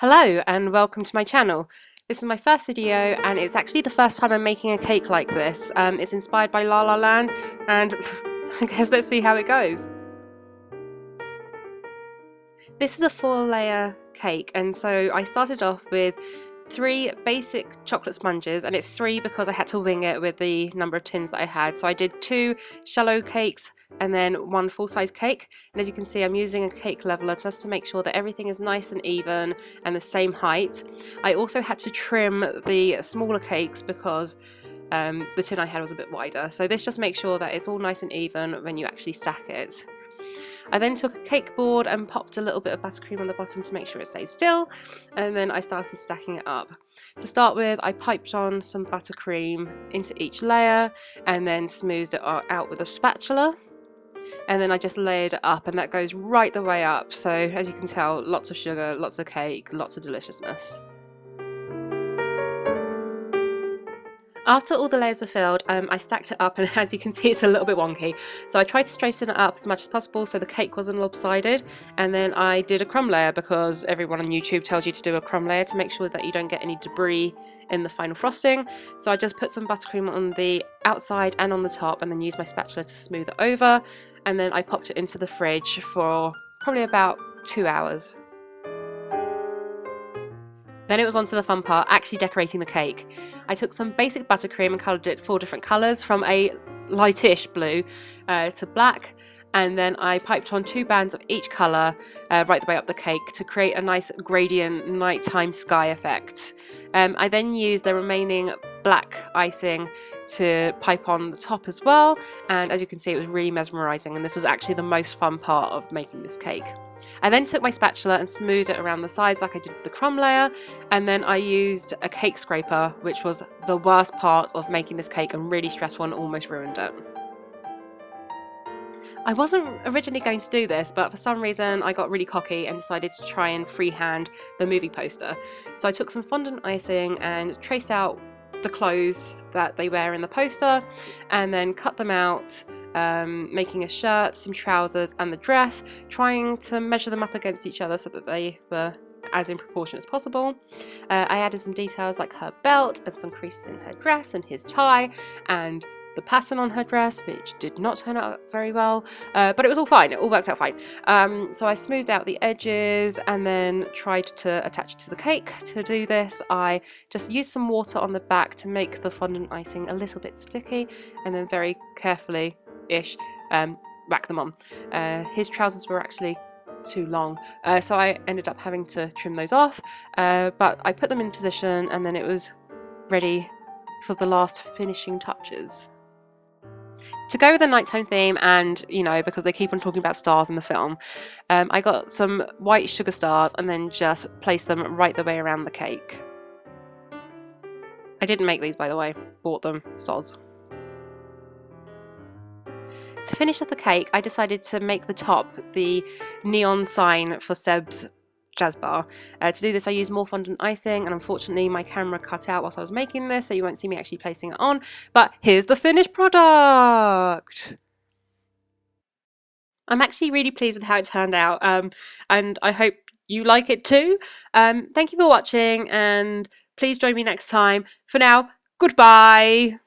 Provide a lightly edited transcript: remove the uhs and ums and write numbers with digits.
Hello and welcome to my channel. This is my first video and it's actually the first time I'm making a cake like this. It's inspired by La La Land and I guess let's see how it goes. This is a 4-layer cake and so I started off with 3 basic chocolate sponges, and it's 3 because I had to wing it with the number of tins that I had. So I did 2 shallow cakes and then 1 full-size cake, and as you can see I'm using a cake leveler just to make sure that everything is nice and even and the same height. I also had to trim the smaller cakes because the tin I had was a bit wider, so this just makes sure that it's all nice and even when you actually stack it. I then took a cake board and popped a little bit of buttercream on the bottom to make sure it stays still, and then I started stacking it up. To start with, I piped on some buttercream into each layer and then smoothed it out with a spatula, and then I just layered it up, and that goes right the way up. So as you can tell, lots of sugar, lots of cake, lots of deliciousness. After all the layers were filled, I stacked it up, and as you can see it's a little bit wonky. So I tried to straighten it up as much as possible so the cake wasn't lopsided, and then I did a crumb layer because everyone on YouTube tells you to do a crumb layer to make sure that you don't get any debris in the final frosting. So I just put some buttercream on the outside and on the top and then used my spatula to smooth it over, and then I popped it into the fridge for probably about 2 hours. Then it was on to the fun part, actually decorating the cake. I took some basic buttercream and coloured it 4 different colours, from a lightish blue to black, and then I piped on 2 bands of each colour right the way up the cake to create a nice gradient nighttime sky effect. I then used the remaining black icing to pipe on the top as well, and as you can see it was really mesmerising, and this was actually the most fun part of making this cake. I then took my spatula and smoothed it around the sides like I did with the crumb layer, and then I used a cake scraper, which was the worst part of making this cake and really stressful and almost ruined it. I wasn't originally going to do this, but for some reason I got really cocky and decided to try and freehand the movie poster. So I took some fondant icing and traced out the clothes that they wear in the poster, and then cut them out, making a shirt, some trousers and the dress, trying to measure them up against each other so that they were as in proportion as possible. I added some details like her belt and some creases in her dress and his tie and the pattern on her dress, which did not turn out very well, but it was all fine, it all worked out fine. So I smoothed out the edges and then tried to attach it to the cake. To do this I just used some water on the back to make the fondant icing a little bit sticky, and then very carefully whack them on. His trousers were actually too long, so I ended up having to trim those off, but I put them in position and then it was ready for the last finishing touches. To go with the nighttime theme, and because they keep on talking about stars in the film, I got some white sugar stars and then just placed them right the way around the cake. I didn't make these, by the way, bought them, soz. To finish off the cake, I decided to make the top the neon sign for Seb's jazz bar. To do this I used more fondant icing, and unfortunately my camera cut out whilst I was making this, so you won't see me actually placing it on, but here's the finished product! I'm actually really pleased with how it turned out, and I hope you like it too. Thank you for watching, and please join me next time. For now, goodbye!